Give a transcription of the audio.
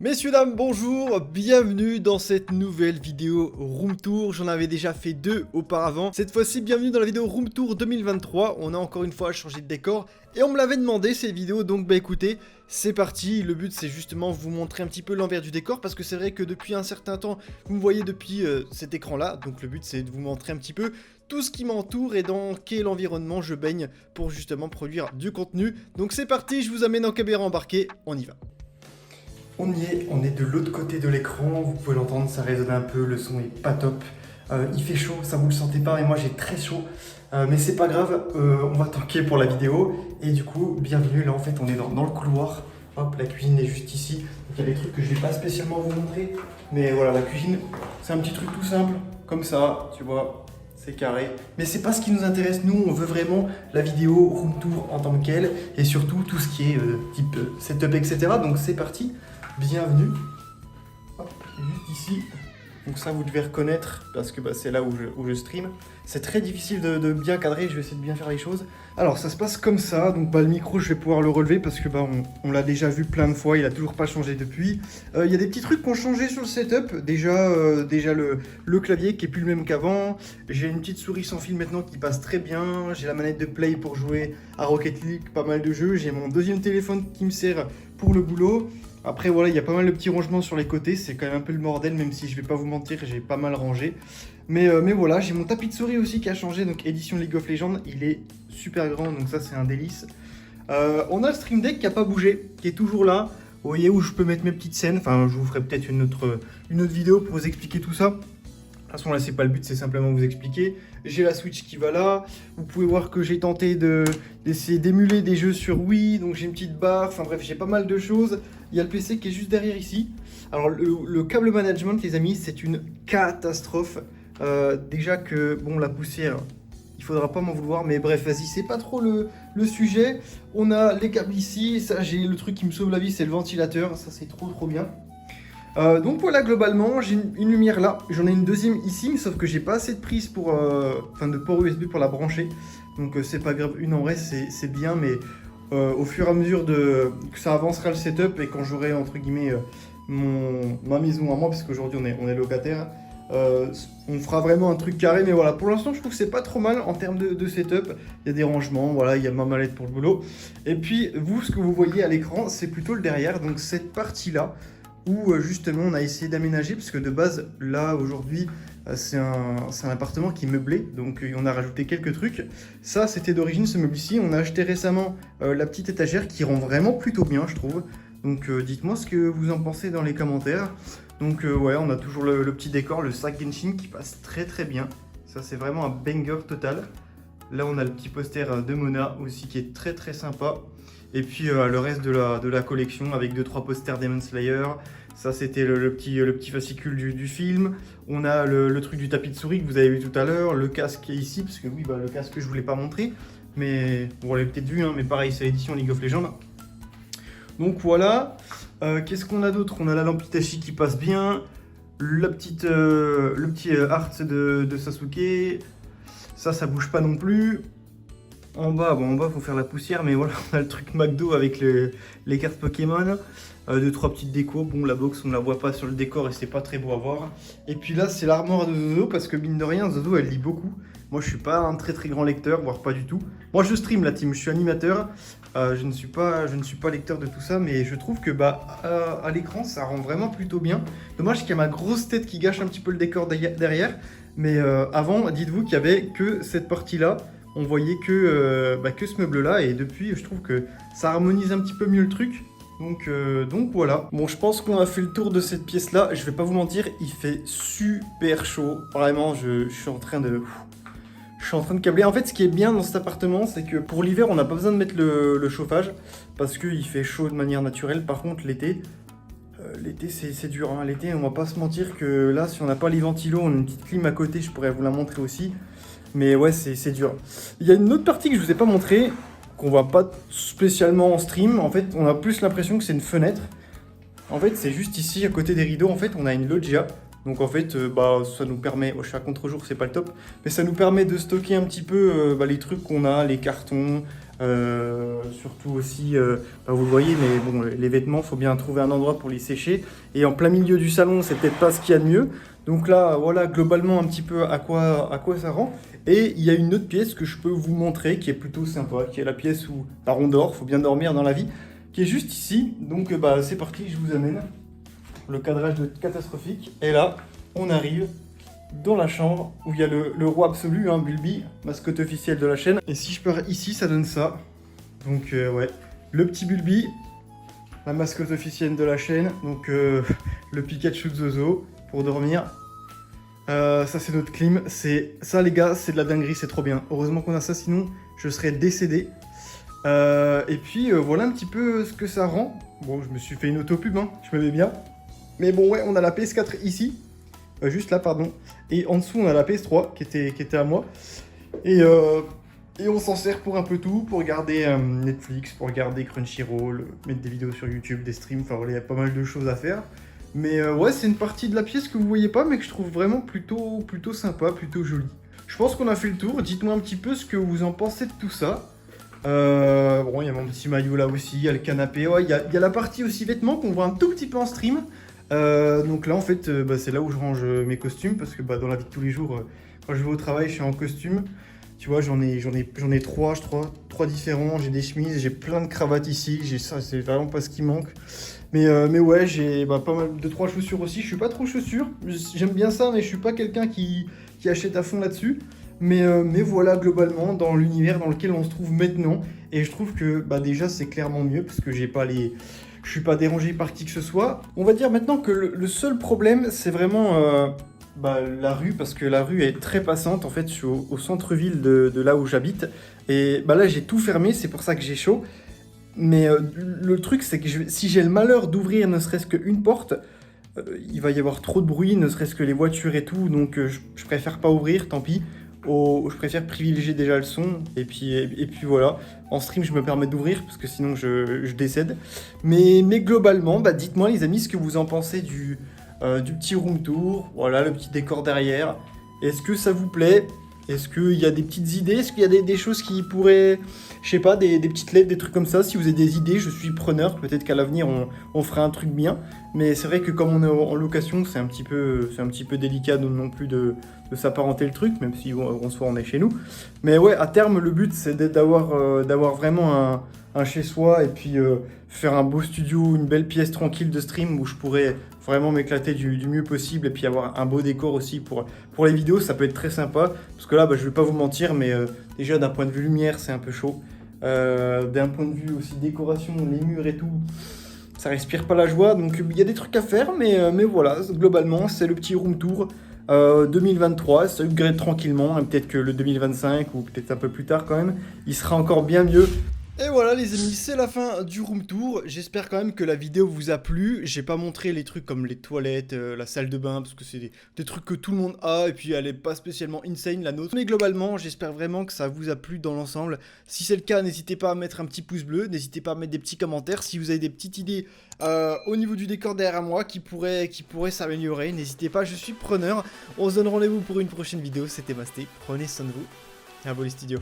Messieurs, dames, bonjour, bienvenue dans cette nouvelle vidéo Room Tour. J'en avais déjà fait deux auparavant. Cette fois-ci, bienvenue dans la vidéo Room Tour 2023. On a encore une fois changé de décor et on me l'avait demandé cette vidéo, donc bah écoutez, c'est parti. Le but c'est justement vous montrer un petit peu l'envers du décor parce que c'est vrai que depuis un certain temps, vous me voyez depuis cet écran-là. Donc le but c'est de vous montrer un petit peu tout ce qui m'entoure et dans quel environnement je baigne pour justement produire du contenu. Donc c'est parti, je vous amène en caméra embarquée, on y va. On y est, on est de l'autre côté de l'écran, vous pouvez l'entendre, ça résonne un peu, le son est pas top. Il fait chaud, ça vous le sentez pas, et moi j'ai très chaud. Mais c'est pas grave, on va tanker pour la vidéo. Et du coup, bienvenue, là en fait on est dans le couloir. Hop, la cuisine est juste ici. Donc il y a des trucs que je vais pas spécialement vous montrer. Mais voilà, la cuisine, c'est un petit truc tout simple, comme ça, tu vois. C'est carré. Mais c'est pas ce qui nous intéresse, nous on veut vraiment la vidéo room tour en tant que quelle. Et surtout tout ce qui est type setup, etc. Donc c'est parti. Bienvenue. Hop, juste ici. Donc ça vous devez reconnaître parce que c'est là où je stream. C'est très difficile de bien cadrer, je vais essayer de bien faire les choses. Alors ça se passe comme ça, donc le micro je vais pouvoir le relever parce que on l'a déjà vu plein de fois, il a toujours pas changé depuis. Il y a des petits trucs qui ont changé sur le setup. Déjà le clavier qui est plus le même qu'avant. J'ai une petite souris sans fil maintenant qui passe très bien. J'ai la manette de play pour jouer à Rocket League, pas mal de jeux. J'ai mon deuxième téléphone qui me sert pour le boulot. Après voilà, il y a pas mal de petits rangements sur les côtés, c'est quand même un peu le bordel, même si je vais pas vous mentir, j'ai pas mal rangé. Mais voilà, j'ai mon tapis de souris aussi qui a changé, donc édition League of Legends, il est super grand, donc ça c'est un délice. On a le Stream Deck qui a pas bougé, qui est toujours là. Vous voyez où je peux mettre mes petites scènes, enfin je vous ferai peut-être une autre vidéo pour vous expliquer tout ça. De toute façon là c'est pas le but, c'est simplement vous expliquer. J'ai la Switch qui va là, vous pouvez voir que j'ai tenté d'essayer d'émuler des jeux sur Wii, donc j'ai une petite barre, enfin bref j'ai pas mal de choses. Il y a le PC qui est juste derrière ici. Alors le câble management les amis c'est une catastrophe. Déjà que bon la poussière, il faudra pas m'en vouloir, mais bref vas-y c'est pas trop le sujet. On a les câbles ici, ça j'ai le truc qui me sauve la vie c'est le ventilateur, ça c'est trop bien. Donc voilà, globalement, j'ai une lumière là, j'en ai une deuxième ici, mais sauf que j'ai pas assez de prise pour, de port USB pour la brancher. Donc c'est pas grave, une en reste, c'est bien, mais au fur et à mesure que ça avancera le setup et quand j'aurai entre guillemets ma maison à moi, parce qu'aujourd'hui on est locataire, on fera vraiment un truc carré. Mais voilà, pour l'instant je trouve que c'est pas trop mal en termes de setup. Il y a des rangements, voilà, il y a ma mallette pour le boulot. Et puis vous, ce que vous voyez à l'écran, c'est plutôt le derrière, donc cette partie là où justement on a essayé d'aménager, parce que de base là aujourd'hui c'est un appartement qui est meublé, donc on a rajouté quelques trucs. Ça c'était d'origine ce meuble ici, on a acheté récemment la petite étagère qui rend vraiment plutôt bien je trouve. Donc dites-moi ce que vous en pensez dans les commentaires. Donc ouais, on a toujours le petit décor, le sac Genshin qui passe très bien. Ça c'est vraiment un banger total. Là on a le petit poster de Mona aussi qui est très sympa. Et puis le reste de la collection avec 2-3 posters Demon Slayer. Ça c'était le petit fascicule du film. On a le truc du tapis de souris que vous avez vu tout à l'heure. Le casque qui est ici, parce que oui, le casque je ne vous l'ai pas montré. Mais bon, on l'avez peut-être vu, hein, mais pareil, c'est l'édition League of Legends. Donc voilà. Qu'est-ce qu'on a d'autre? On a la lampe Hitachi qui passe bien. Le petit art de Sasuke. Ça bouge pas non plus. En bas, faut faire la poussière, mais voilà, on a le truc McDo avec les cartes Pokémon. 2-3 petites décos. Bon, la box, on la voit pas sur le décor et c'est pas très beau à voir. Et puis là, c'est l'armoire de Zozo, parce que mine de rien, Zozo, elle lit beaucoup. Moi, je suis pas un très grand lecteur, voire pas du tout. Moi, je stream la team, je suis animateur. Je ne suis pas lecteur de tout ça, mais je trouve que à l'écran, ça rend vraiment plutôt bien. Dommage qu'il y a ma grosse tête qui gâche un petit peu le décor derrière. Mais avant, dites-vous qu'il y avait que cette partie-là. On voyait que ce meuble-là, et depuis, je trouve que ça harmonise un petit peu mieux le truc. Donc voilà. Bon, je pense qu'on a fait le tour de cette pièce-là. Je vais pas vous mentir, il fait super chaud. Vraiment, je suis en train de câbler. En fait, ce qui est bien dans cet appartement, c'est que pour l'hiver, on n'a pas besoin de mettre le chauffage parce qu'il fait chaud de manière naturelle. Par contre, l'été, c'est dur. Hein. L'été, on va pas se mentir que là, si on n'a pas les ventilos, on a une petite clim à côté. Je pourrais vous la montrer aussi. Mais ouais, c'est dur. Il y a une autre partie que je vous ai pas montrée, qu'on voit pas spécialement en stream. En fait, on a plus l'impression que c'est une fenêtre. En fait, c'est juste ici, à côté des rideaux, en fait, on a une loggia. Donc en fait, ça nous permet, je suis à contre-jour, c'est pas le top, mais ça nous permet de stocker un petit peu les trucs qu'on a, les cartons, Surtout aussi, vous le voyez, mais bon, les vêtements, faut bien trouver un endroit pour les sécher. Et en plein milieu du salon, c'est peut-être pas ce qu'il y a de mieux. Donc là, voilà, globalement, un petit peu à quoi ça rend. Et il y a une autre pièce que je peux vous montrer, qui est plutôt sympa, qui est la pièce où on dort, faut bien dormir dans la vie, qui est juste ici. Donc c'est parti, je vous amène. Le cadrage de catastrophique. Et là, on arrive dans la chambre où il y a le roi absolu, hein, Bulbi, mascotte officielle de la chaîne. Et si je pars ici, ça donne ça. Donc ouais, le petit Bulbi, la mascotte officielle de la chaîne. Donc le Pikachu de Zozo pour dormir. Ça c'est notre clim. Ça les gars, c'est de la dinguerie, c'est trop bien. Heureusement qu'on a ça, sinon je serais décédé. Et puis voilà un petit peu ce que ça rend. Bon, je me suis fait une auto-pub, hein, je me mets bien. Mais bon ouais, on a la PS4 ici. Juste là, pardon. Et en dessous, on a la PS3 qui était à moi. Et on s'en sert pour un peu tout, pour regarder Netflix, pour regarder Crunchyroll, mettre des vidéos sur YouTube, des streams, enfin voilà, il y a pas mal de choses à faire. Mais ouais, c'est une partie de la pièce que vous voyez pas, mais que je trouve vraiment plutôt sympa, plutôt jolie. Je pense qu'on a fait le tour, dites-moi un petit peu ce que vous en pensez de tout ça. Bon, il y a mon petit maillot là aussi, il y a le canapé, ouais, il y a la partie aussi vêtements qu'on voit un tout petit peu en stream. Donc là en fait c'est là où je range mes costumes parce que dans la vie de tous les jours quand je vais au travail je suis en costume, tu vois, j'en ai trois différents, j'ai des chemises, j'ai plein de cravates ici, j'ai ça, c'est vraiment pas ce qui manque, mais ouais, j'ai pas mal de 3 chaussures aussi. Je suis pas trop chaussures, j'aime bien ça, mais je suis pas quelqu'un qui achète à fond là-dessus. Mais voilà, globalement, dans l'univers dans lequel on se trouve maintenant, et je trouve que déjà c'est clairement mieux parce que je suis pas dérangé par qui que ce soit. On va dire maintenant que le seul problème, c'est vraiment la rue, parce que la rue est très passante. En fait, je suis au centre-ville de là où j'habite. Et là, j'ai tout fermé, c'est pour ça que j'ai chaud. Mais le truc, c'est que si j'ai le malheur d'ouvrir ne serait-ce qu'une porte, il va y avoir trop de bruit, ne serait-ce que les voitures et tout. Donc, je préfère pas ouvrir, tant pis. Je préfère privilégier déjà le son, et puis voilà. En stream, je me permets d'ouvrir, parce que sinon je décède. Mais globalement, dites-moi les amis ce que vous en pensez du petit room tour. Voilà, le petit décor derrière. Est-ce que ça vous plaît? Est-ce qu'il y a des petites idées? Est-ce qu'il y a des choses qui pourraient... Je sais pas, des petites lettres, des trucs comme ça. Si vous avez des idées, je suis preneur. Peut-être qu'à l'avenir, on fera un truc bien. Mais c'est vrai que comme on est en location, c'est un petit peu délicat non plus de s'apparenter le truc, même si en soi on est chez nous. Mais ouais, à terme, le but, c'est d'avoir vraiment un chez-soi et puis faire un beau studio, une belle pièce tranquille de stream où je pourrais vraiment m'éclater du mieux possible et puis avoir un beau décor aussi pour les vidéos. Ça peut être très sympa, parce que là, je vais pas vous mentir, mais déjà d'un point de vue lumière, c'est un peu chaud. D'un point de vue aussi décoration, les murs et tout, ça respire pas la joie, donc il y a des trucs à faire, mais voilà, globalement, c'est le petit room tour 2023, ça upgrade tranquillement, et peut-être que le 2025, ou peut-être un peu plus tard quand même, il sera encore bien mieux. Et voilà les amis, c'est la fin du room tour. J'espère quand même que la vidéo vous a plu. J'ai pas montré les trucs comme les toilettes, la salle de bain, parce que c'est des trucs que tout le monde a, et puis elle est pas spécialement insane la nôtre. Mais globalement, j'espère vraiment que ça vous a plu dans l'ensemble. Si c'est le cas, n'hésitez pas à mettre un petit pouce bleu, n'hésitez pas à mettre des petits commentaires. Si vous avez des petites idées au niveau du décor derrière moi qui pourraient s'améliorer, n'hésitez pas, je suis preneur. On se donne rendez-vous pour une prochaine vidéo. C'était Masté, prenez soin de vous, et à vous les studios.